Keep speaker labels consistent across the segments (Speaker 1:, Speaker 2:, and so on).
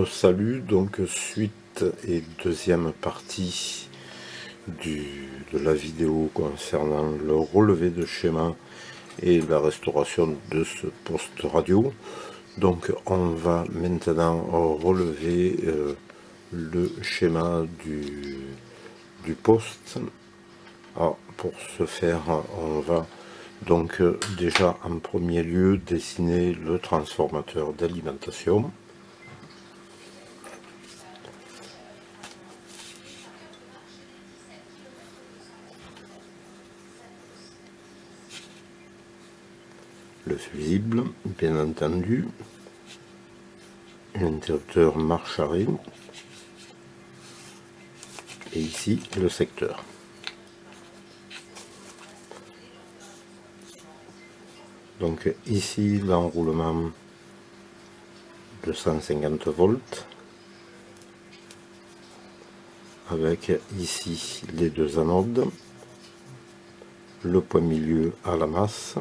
Speaker 1: Salut, donc suite et deuxième partie de la vidéo concernant le relevé de schéma et la restauration de ce poste radio. Donc on va maintenant relever le schéma du poste. Alors, pour ce faire, on va donc déjà en premier lieu dessiner le transformateur d'alimentation. Le fusible, bien entendu, l'interrupteur marche arrêt, et ici le secteur. Donc ici l'enroulement de 150 volts, avec ici les deux anodes, le point milieu à la masse,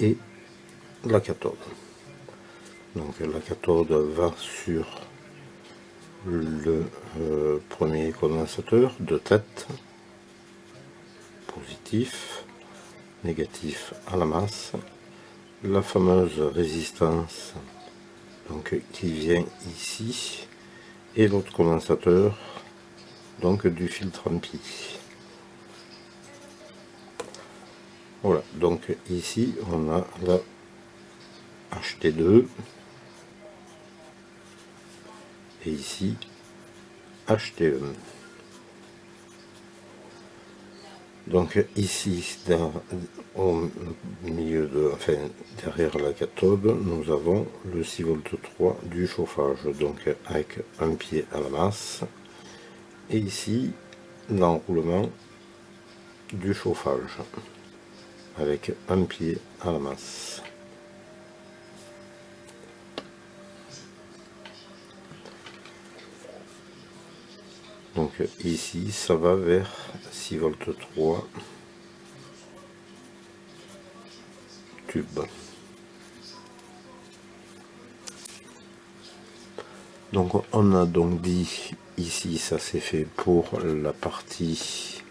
Speaker 1: et la cathode. Donc la cathode va sur le premier condensateur de tête, positif, négatif à la masse, la fameuse résistance donc qui vient ici, et l'autre condensateur donc du filtre ampli. Voilà, donc ici on a la HT2 et ici HT1. Donc ici au milieu derrière la cathode, nous avons le 6 volts 3 du chauffage, donc avec un pied à la masse, et ici l'enroulement du chauffage avec un pied à la masse. Donc ici ça va vers 6 volts 3 tube. Donc on a donc dit ici ça c'est fait pour la partie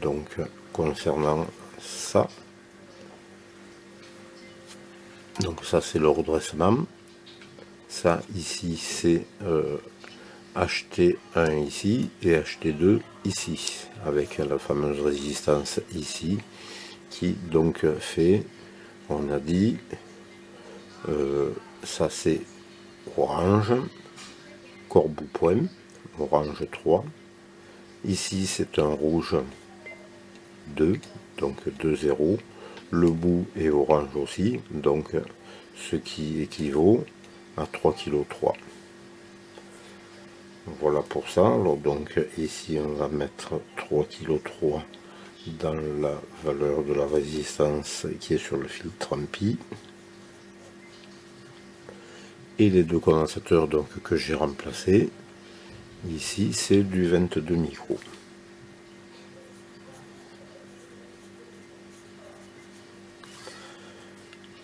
Speaker 1: donc concernant ça. Donc ça c'est le redressement. Ça ici c'est HT1 ici et HT2 ici, avec la fameuse résistance ici qui donc fait, on a dit, ça c'est orange, corbeau point, orange 3. Ici c'est un rouge 2, donc 2 0. Le bout est orange aussi, donc ce qui équivaut à 3 kg 3. Voilà pour ça. Alors donc ici on va mettre 3 kg 3 dans la valeur de la résistance qui est sur le filtre ampli. Et les deux condensateurs donc que j'ai remplacés, ici c'est du 22 micros.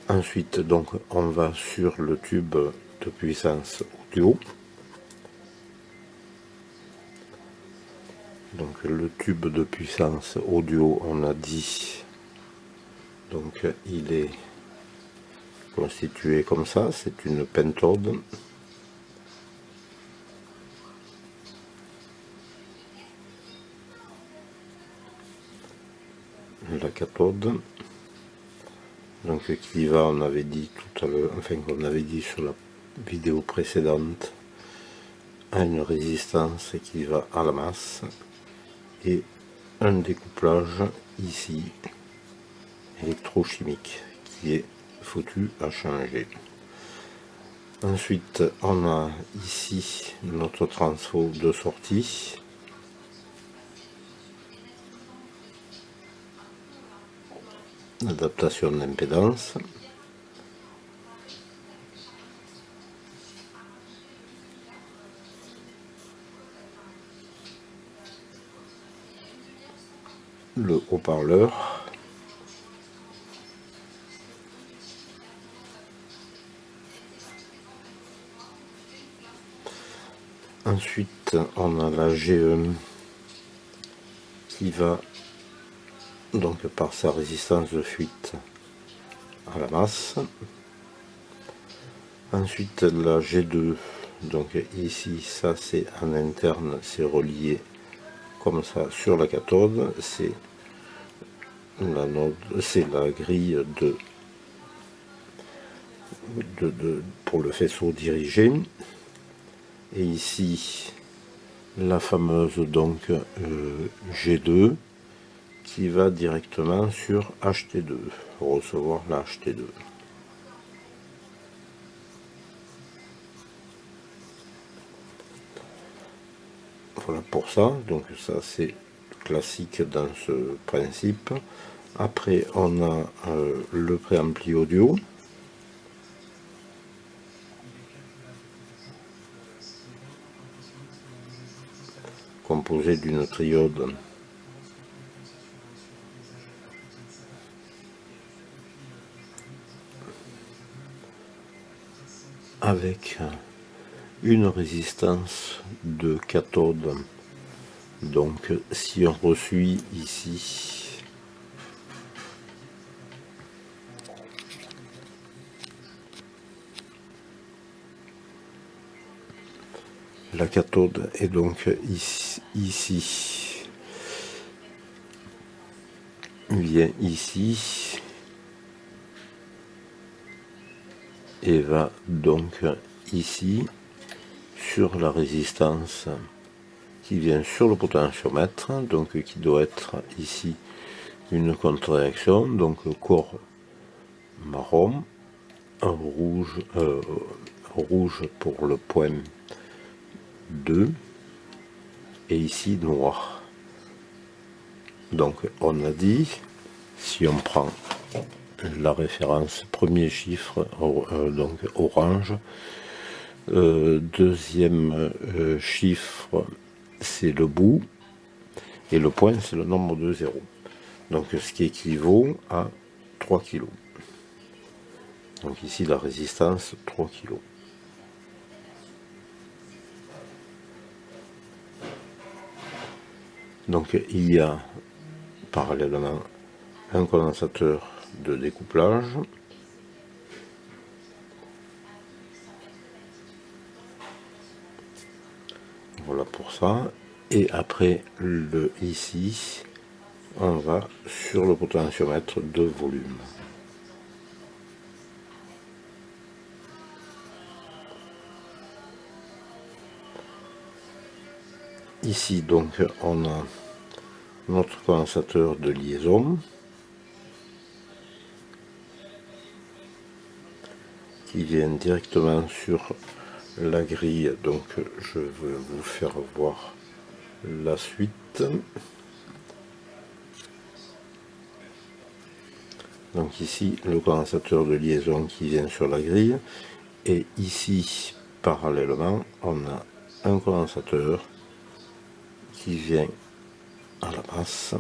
Speaker 1: Ensuite donc on va sur le tube de puissance audio. Donc le tube de puissance audio, on a dit, donc il est constitué comme ça, c'est une pentode. La cathode, donc qui va, on avait dit tout à l'heure, enfin qu'on avait dit sur la vidéo précédente, à une résistance qui va à la masse, et un découplage ici électrochimique qui est foutu à changer. Ensuite on a ici notre transfo de sortie, adaptation d'impédance, le haut-parleur, Ensuite, on a la G1 qui va donc par sa résistance de fuite à la masse. Ensuite, la G2, donc ici, ça c'est en interne, c'est relié comme ça sur la cathode, c'est la grille pour le faisceau dirigé. Et ici, la fameuse donc G2 qui va directement sur HT2, recevoir la HT2. Voilà pour ça, donc ça c'est classique dans ce principe. Après on a le préampli audio. Composé d'une triode avec une résistance de cathode. Donc si on reçoit ici la cathode est donc ici, vient ici et va donc ici sur la résistance qui vient sur le potentiomètre, donc qui doit être ici une contre-réaction, donc corps marron, rouge pour le point 2 et ici noir. Donc on a dit, si on prend la référence premier chiffre, donc orange, deuxième chiffre c'est le bout et le point c'est le nombre de 0, donc ce qui équivaut à 3 kg. Donc ici la résistance 3 kg. Donc il y a parallèlement un condensateur de découplage, voilà pour ça, et après ici on va sur le potentiomètre de volume. Ici donc on a notre condensateur de liaison qui vient directement sur la grille, donc je vais vous faire voir la suite. Donc ici le condensateur de liaison qui vient sur la grille, et ici parallèlement on a un condensateur qui vient à la masse,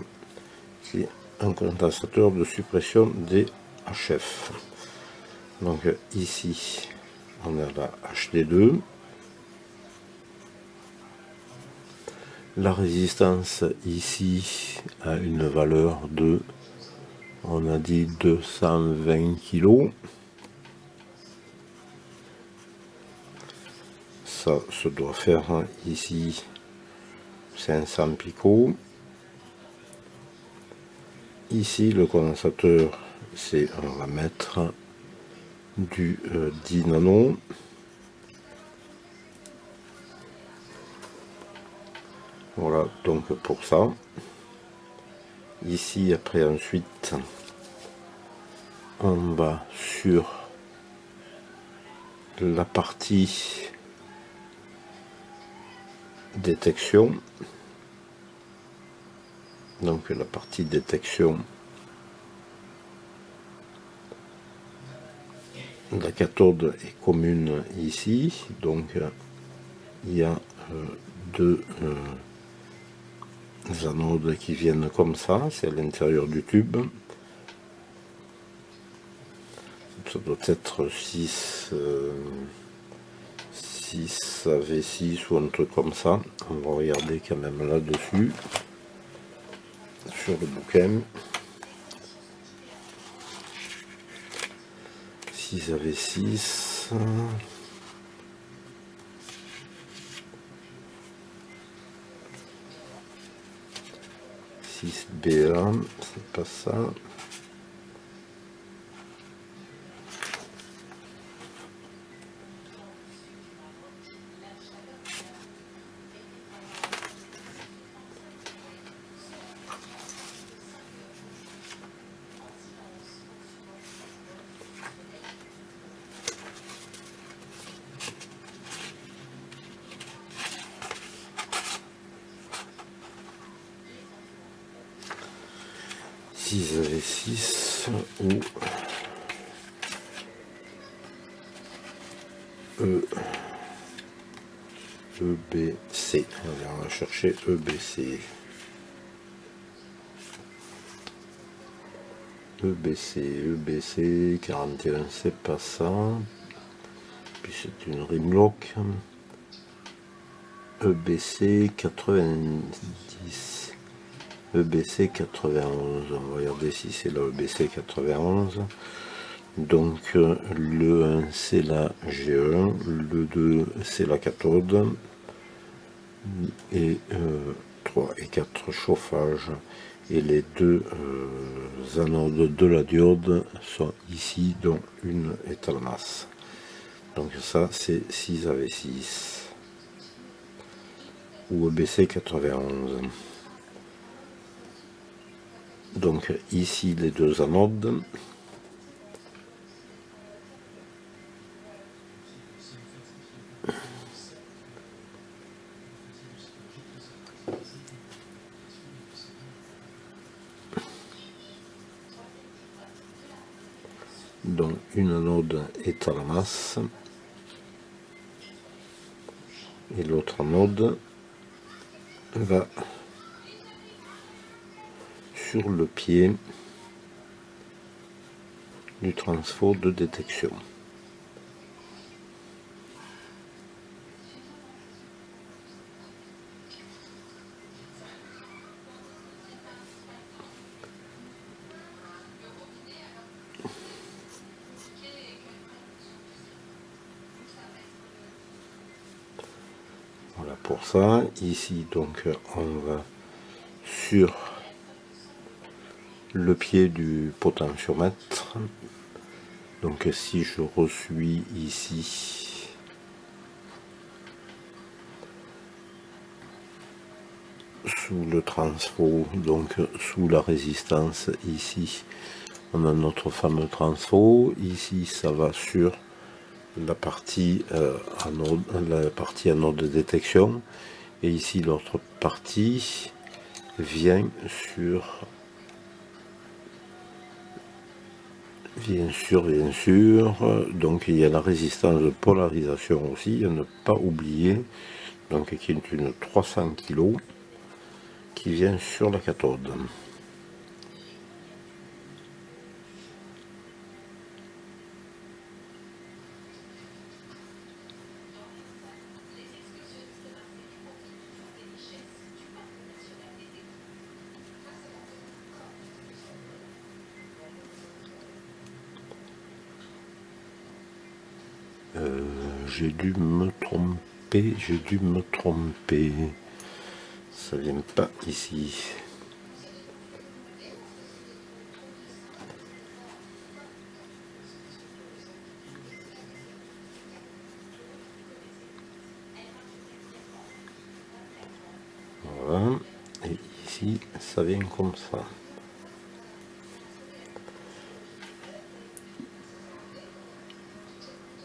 Speaker 1: qui est un condensateur de suppression des HF. Donc ici on a la HD2, la résistance ici a une valeur de, on a dit 220 kg. Ça se doit faire ici 500 picots. Ici le condensateur, c'est, on va mettre du 10 nano. Voilà donc pour ça. Ici après ensuite on va sur la partie détection. Donc la partie détection, la cathode est commune ici, donc il y a deux anodes qui viennent comme ça, c'est à l'intérieur du tube. Ça doit être 6 6 AV6 ou un truc comme ça. On va regarder quand même là-dessus, sur le bouquin. 6 AV6. 6B1, c'est pas ça. AV6 ou EBC. On va chercher EBC. EBC 41, c'est pas ça. Puis c'est une rimlock. EBC 90. EBC 91. On va regarder si c'est la EBC 91. Donc le 1 c'est la G1, le 2 c'est la cathode, et 3 et 4 chauffage, et les deux anodes de la diode sont ici, dont une est à la masse. Donc ça c'est 6 AV6 ou EBC 91. Donc ici les deux anodes. Donc une anode est à la masse et l'autre anode va sur le pied du transfo de détection. Voilà pour ça. Ici donc on va sur le pied du potentiomètre. Donc si je reçuis ici sous le transfo, donc sous la résistance, ici on a notre fameux transfo. Ici ça va sur la partie anode de détection, et ici l'autre partie vient sur donc il y a la résistance de polarisation aussi à ne pas oublier, donc qui est une 300 kg qui vient sur la cathode. J'ai dû me tromper, ça vient pas ici. Voilà, et ici ça vient comme ça.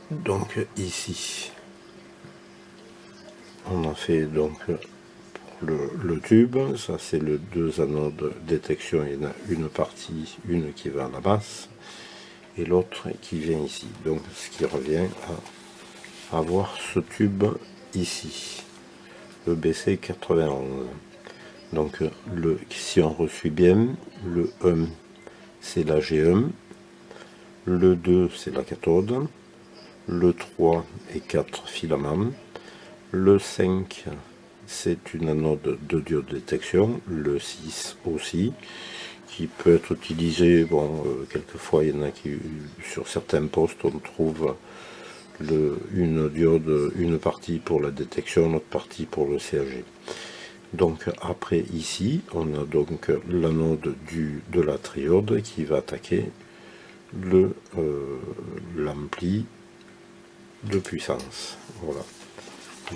Speaker 1: Donc ici on a fait donc le tube, ça c'est le deux anodes détection, il y en a une partie, une qui va à la masse et l'autre qui vient ici, donc ce qui revient à avoir ce tube ici, le BC 91. Donc si on reçut bien, le 1 c'est la G1, le 2 c'est la cathode, le 3 et 4 filaments, le 5 c'est une anode de diode détection, le 6 aussi, qui peut être utilisé, bon, quelquefois il y en a qui, sur certains postes, on trouve une diode, une partie pour la détection, une autre partie pour le CAG. Donc après ici, on a donc l'anode de la triode qui va attaquer l'ampli de puissance. Voilà.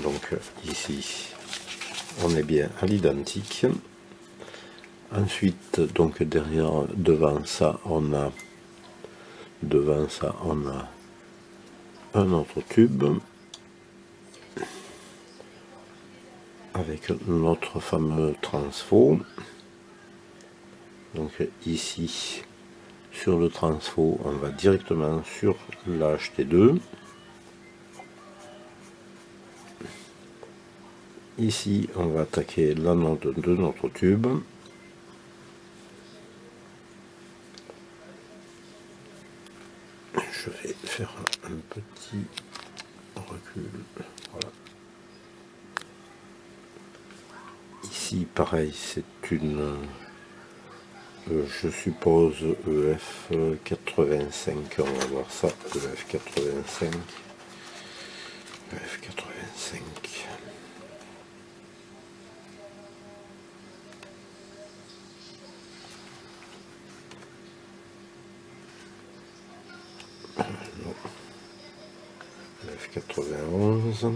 Speaker 1: Donc ici, on est bien à l'identique. Ensuite, donc derrière, devant ça, on a un autre tube avec notre fameux transfo. Donc ici, sur le transfo, on va directement sur la HT2. Ici, on va attaquer l'anode de notre tube. Je vais faire un petit recul. Voilà. Ici, pareil, c'est une, je suppose, EF85. On va voir ça, EF85. EF85. F91,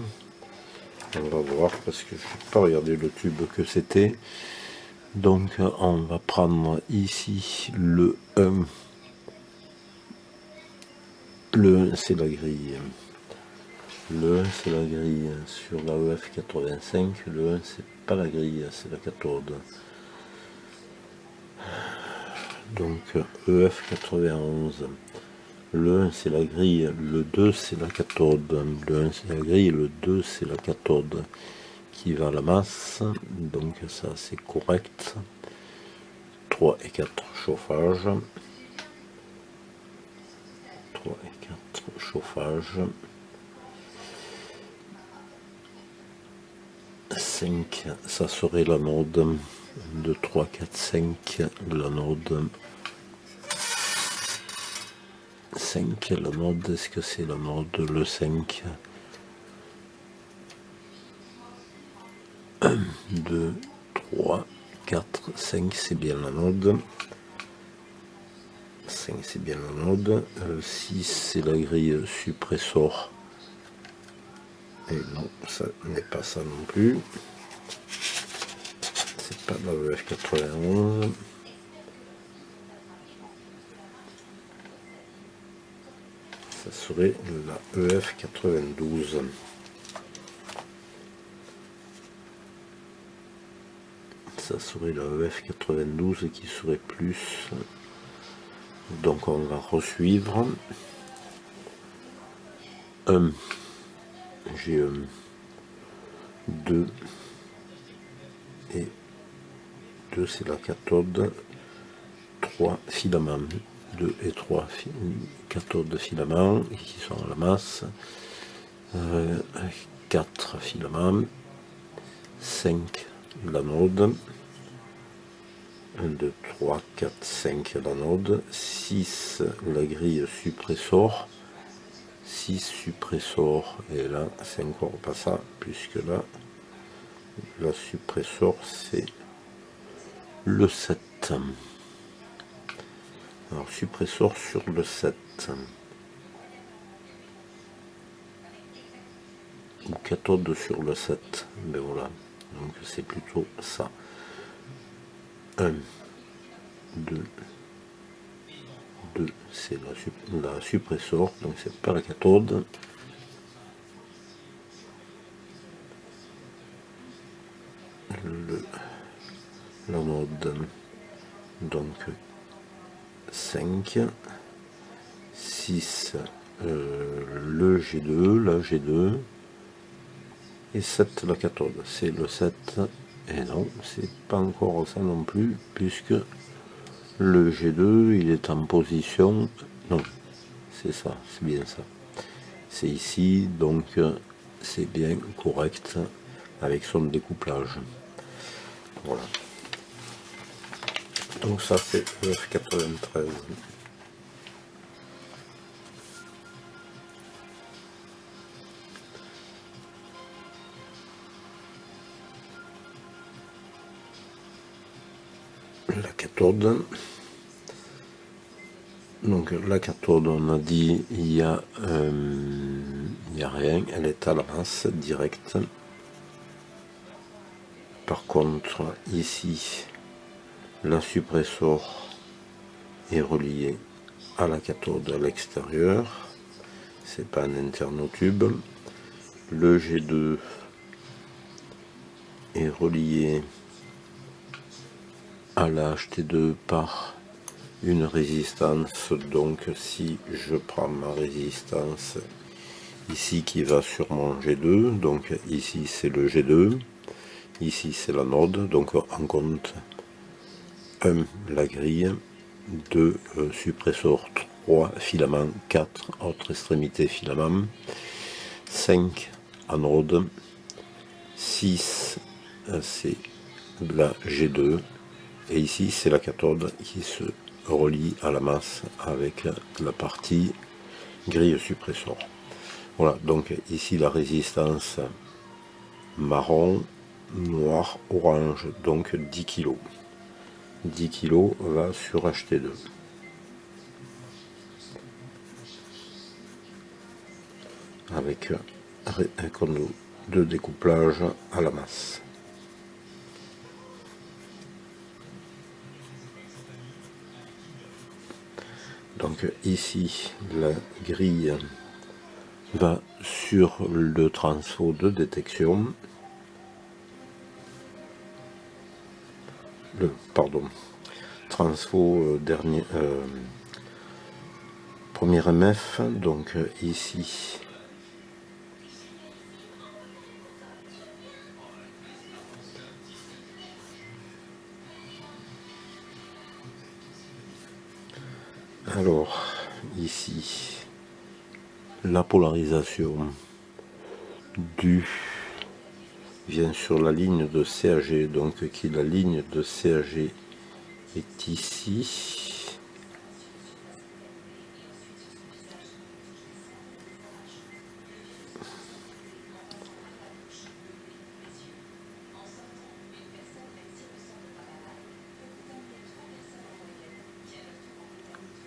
Speaker 1: on va voir parce que je n'ai pas regardé le tube que c'était. Donc on va prendre ici le 1. Le 1 c'est la grille. Le 1 c'est la grille sur la EF85. Le 1 c'est pas la grille, c'est la cathode. Donc EF91. Le 1 c'est la grille, le 2 c'est la cathode, le 1 c'est la grille, le 2 c'est la cathode qui va à la masse, donc ça c'est correct. 3 et 4 chauffage. 3 et 4 chauffage. 5 ça serait l'anode. 2, 3, 4, 5 l'anode. 5 l'anode, est-ce que c'est l'anode le 5? 1, 2, 3, 4, 5 c'est bien l'anode. 5 c'est bien l'anode. 6 c'est la grille suppressor. Et non, ça n'est pas ça non plus. C'est pas la EF91. Ça serait la EF92. Ça serait la EF92 qui serait plus. Donc on va resuivre. 1, G1, 2 et 2 c'est la cathode. 3 filaments. 2 et 3 cathodes filaments qui sont à la masse, 4 filaments, 5 l'anode, 1, 2, 3, 4, 5 l'anode, 6 la grille suppressor, 6 suppressor, et là c'est encore pas ça, puisque là la suppressor c'est le 7. Alors, suppressor sur le 7. Ou cathode sur le 7. Ben voilà. Donc, c'est plutôt ça. 1, 2, 2, c'est la suppressor. Donc, c'est pas la cathode. L'anode. Donc, 5, 6, le G2, la G2, et 7 la cathode. C'est le 7, et non, c'est pas encore ça non plus, puisque le G2, il est en position, non, c'est ça, c'est bien ça. c'est ici, donc c'est bien correct avec son découplage. Voilà. Donc ça c'est le F93. La cathode. Donc la cathode, on a dit, il y a rien, elle est à la masse directe. Par contre, ici, la suppressor est reliée à la cathode à l'extérieur. C'est pas un internotube. Le G2 est relié à la HT2 par une résistance. Donc si je prends ma résistance ici qui va sur mon G2, donc ici c'est le G2, ici c'est l'anode, donc on compte 1 la grille, 2 suppressor, 3 filaments, 4 autres extrémités filaments, 5 anode, 6 c'est la G2, et ici c'est la cathode qui se relie à la masse avec la partie grille suppressor. Voilà, donc ici la résistance marron, noir, orange, donc 10 kg. 10 kg va sur HT2. Avec un conduit de découplage à la masse. Donc ici, la grille va sur le transfo de détection. Transfo premier MF, donc ici. Alors, ici, la polarisation du vient sur la ligne de CAG, donc la ligne de CAG est ici.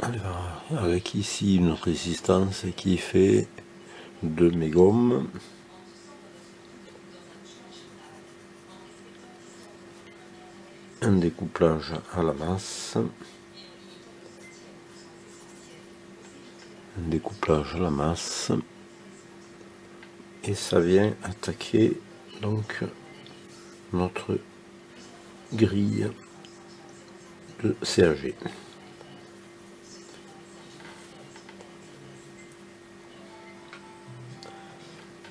Speaker 1: Alors, avec ici une résistance qui fait 2 mégomes. Un découplage à la masse. Un découplage à la masse. Et ça vient attaquer donc notre grille de CAG.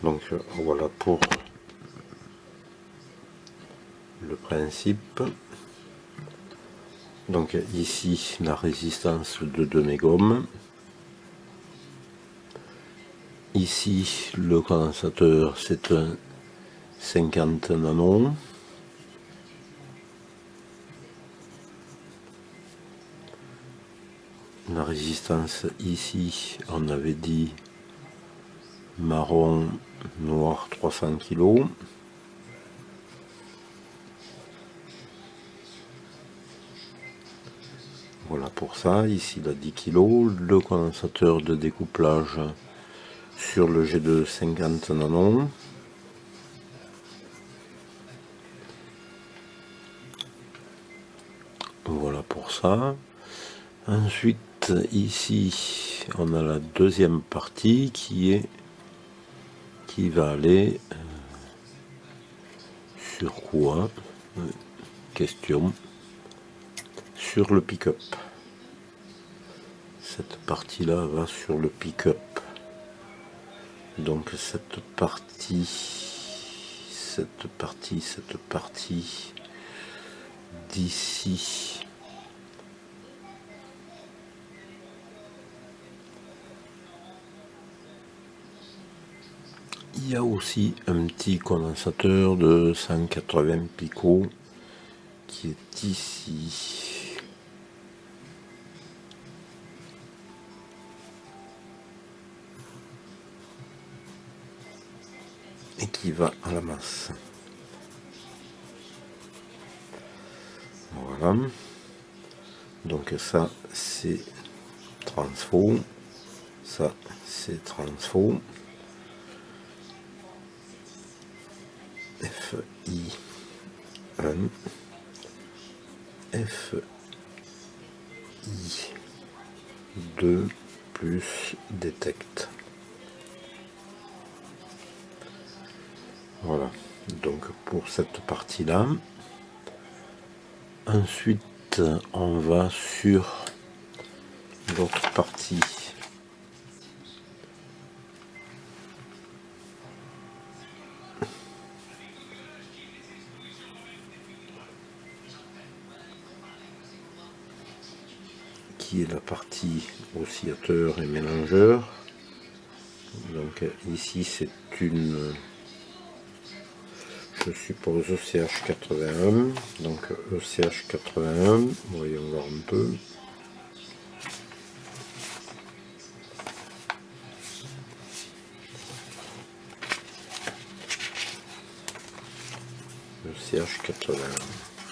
Speaker 1: Donc voilà pour le principe. Donc ici la résistance de 2 mégomes. Ici le condensateur c'est un 50 nano. La résistance ici on avait dit marron noir 300 kg. Voilà pour ça, ici il a 10 kg, le condensateur de découplage sur le G2 50 nano. Voilà pour ça. Ensuite ici on a la deuxième partie qui va aller sur quoi? Question. Sur le pick-up. Cette partie-là va sur le pick-up. Donc cette partie d'ici Il y a aussi un petit condensateur de 180 picots qui est ici. Et qui va à la masse. Voilà. Donc ça c'est transfo. Ça c'est transfo. FI1, FI2 plus détecte. Voilà, donc pour cette partie-là. Ensuite, on va sur l'autre partie. Qui est la partie oscillateur et mélangeur. Donc ici c'est une, je suppose, ECH81. Donc ECH81, voyons voir un peu. ECH81,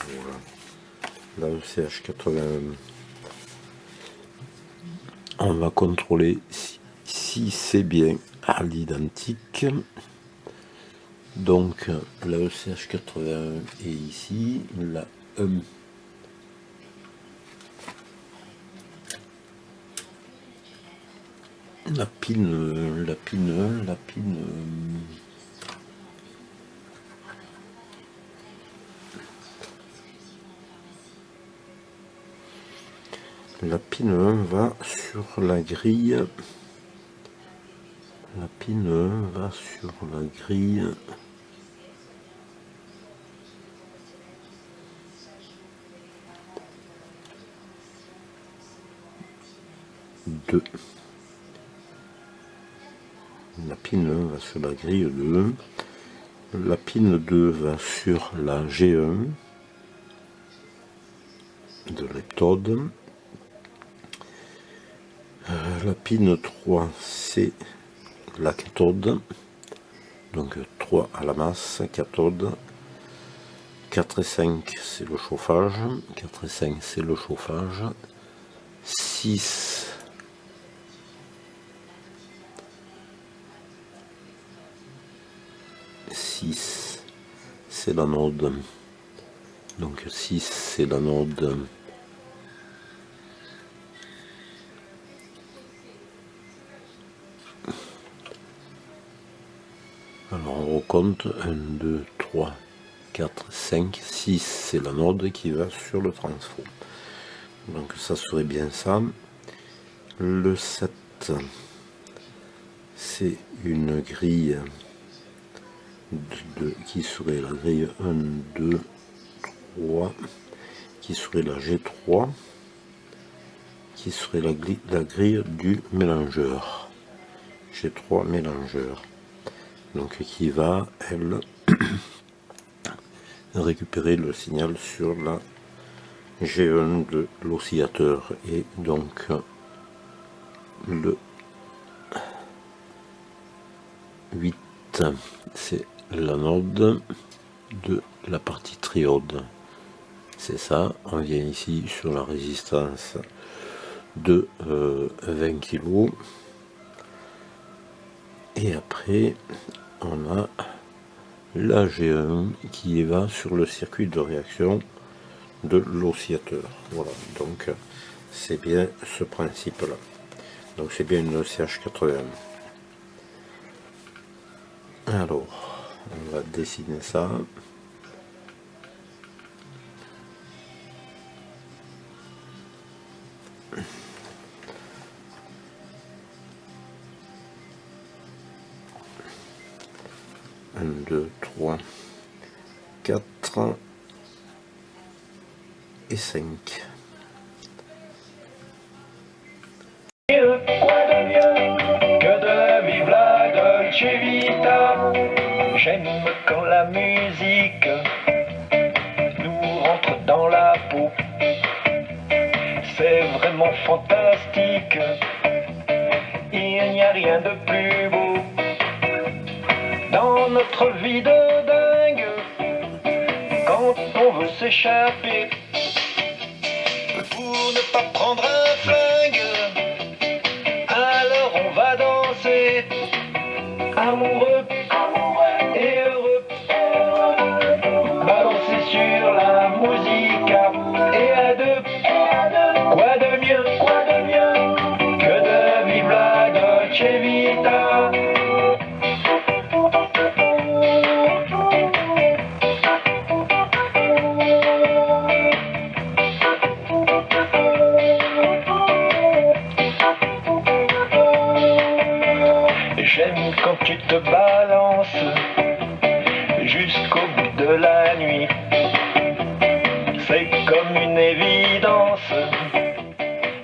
Speaker 1: voilà. La ECH81. On va contrôler si c'est bien à l'identique. Donc la ECH81 est ici, la la pin 1 va sur la grille. La pin 1 va sur la grille de. La pin 1 va sur la grille 2. La pin 2 va sur la G1 de l'électrode. La pin 3 c'est la cathode, donc 3 à la masse, cathode. 4 et 5 c'est le chauffage, 4 et 5 c'est le chauffage. 6 c'est l'anode, donc 6 c'est l'anode. Alors on recompte 1, 2, 3, 4, 5, 6 c'est l'anode qui va sur le transfo. Donc ça serait bien ça. Le 7 c'est une grille qui serait la grille 1, 2, 3, qui serait la G3, qui serait la grille du mélangeur. G3 mélangeur. Donc qui va, elle, récupérer le signal sur la G1 de l'oscillateur. Et donc le 8 c'est l'anode de la partie triode. C'est ça, on vient ici sur la résistance de 20 kg. Et après on a la G1 qui va sur le circuit de réaction de l'oscillateur. Voilà, donc c'est bien ce principe là. Donc c'est bien une ECH81. Alors on va dessiner ça. Un, 2, 3, 4 et 5.
Speaker 2: Quoi de mieux que de vivre la Dolce Vita? J'aime quand la musique nous rentre dans la peau. C'est vraiment fantastique. Il n'y a rien de plus beau dans notre vie de dingue. Quand on veut s'échapper pour ne pas prendre un flingue, alors on va danser, amoureux et heureux, balancer sur la musica et à deux. Quoi de mieux que de vivre la Dolce Vita? J'aime quand tu te balances jusqu'au bout de la nuit. C'est comme une évidence.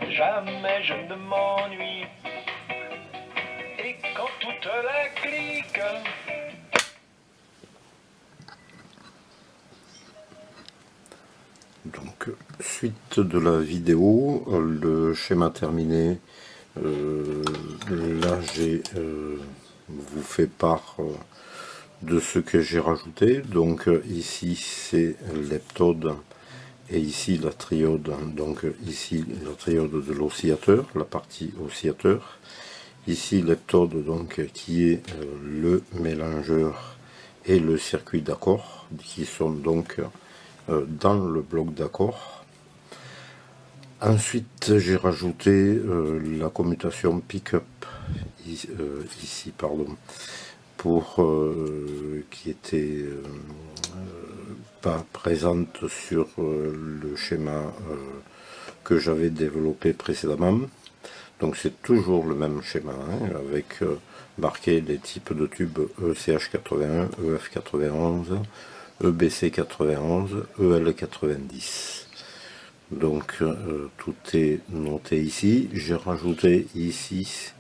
Speaker 2: Jamais je ne m'ennuie. Et quand toute la clique
Speaker 1: Donc, suite de la vidéo, le schéma terminé. Là, j'ai vous fait part de ce que j'ai rajouté. Donc, ici, c'est l'heptode et ici la triode. Donc, ici, la triode de l'oscillateur, la partie oscillateur. Ici, l'heptode, donc, qui est le mélangeur et le circuit d'accord, qui sont donc dans le bloc d'accord. Ensuite, j'ai rajouté la commutation pick-up ici, pardon, pour qui était pas présente sur le schéma que j'avais développé précédemment. Donc c'est toujours le même schéma, hein, avec marqué les types de tubes ECH81, EF91, EBC91, EL90. Donc tout est noté ici. J'ai rajouté ici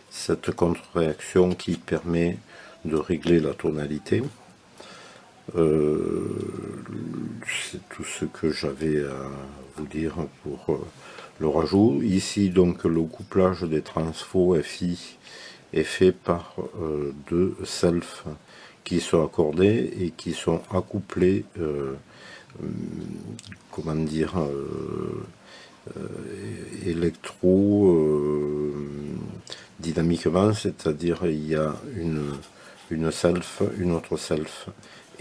Speaker 1: cette contre-réaction qui permet de régler la tonalité. C'est tout ce que j'avais à vous dire pour le rajout. Ici donc le couplage des transfos FI est fait par deux selfs qui sont accordés et qui sont accouplés comment dire électro dynamiquement, c'est-à-dire il y a une self, une autre self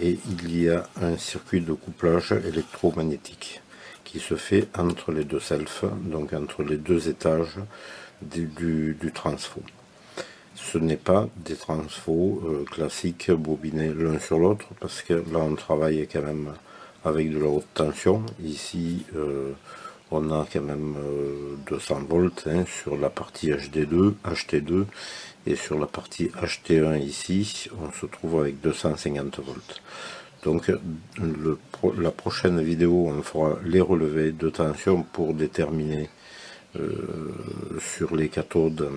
Speaker 1: et il y a un circuit de couplage électromagnétique qui se fait entre les deux selfs, donc entre les deux étages du transfo. Ce n'est pas des transfos classiques bobinés l'un sur l'autre, parce que là on travaille quand même avec de la haute tension. Ici on a quand même 200 volts hein, sur la partie HD2, HT2, et sur la partie HT1 ici on se trouve avec 250 volts. Donc la prochaine vidéo on fera les relevés de tension pour déterminer sur les cathodes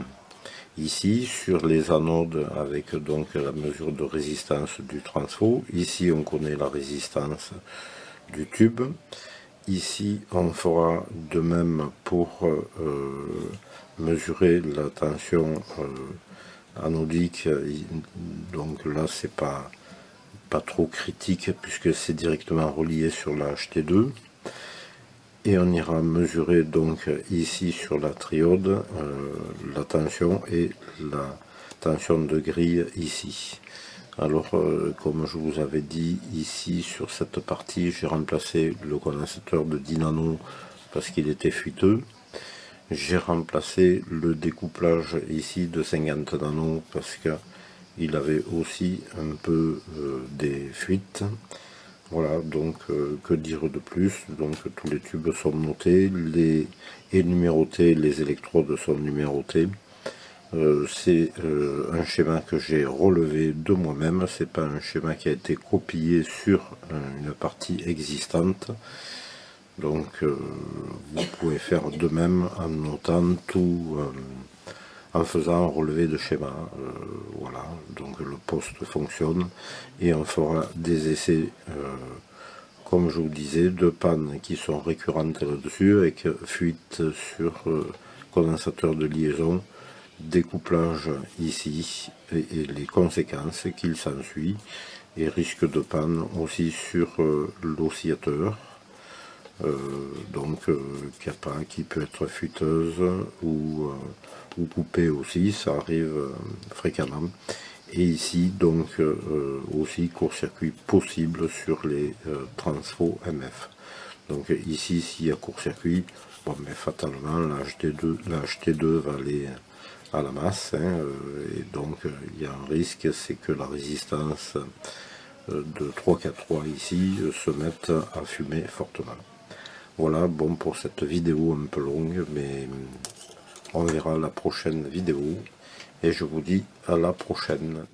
Speaker 1: ici, sur les anodes avec donc la mesure de résistance du transfo. Ici on connaît la résistance du tube. Ici on fera de même pour mesurer la tension anodique. Donc là c'est pas trop critique puisque c'est directement relié sur la HT2. Et on ira mesurer donc ici sur la triode la tension et la tension de grille ici. Alors comme je vous avais dit ici sur cette partie j'ai remplacé le condensateur de 10 nano parce qu'il était fuiteux. J'ai remplacé le découplage ici de 50 nano parce qu'il avait aussi un peu des fuites. Voilà, donc que dire de plus? Donc tous les tubes sont notés, et numérotés, les électrodes sont numérotées. C'est un schéma que j'ai relevé de moi-même, c'est pas un schéma qui a été copié sur une partie existante. Donc vous pouvez faire de même en notant tout en faisant un relevé de schéma. Voilà, donc le poste fonctionne et on fera des essais, comme je vous disais, de pannes qui sont récurrentes là-dessus, avec fuite sur condensateur de liaison, découplage ici et les conséquences qu'il s'ensuit, et risque de panne aussi sur l'oscillateur, qui peut être fuiteuse ou coupée aussi, ça arrive fréquemment. Et ici donc aussi court-circuit possible sur les transfos MF. Donc ici s'il y a court-circuit, bon mais fatalement la HT2 va aller à la masse, hein, et donc il y a un risque, c'est que la résistance de 343 ici se mette à fumer fortement. Voilà, bon, pour cette vidéo un peu longue, mais on verra la prochaine vidéo et je vous dis à la prochaine.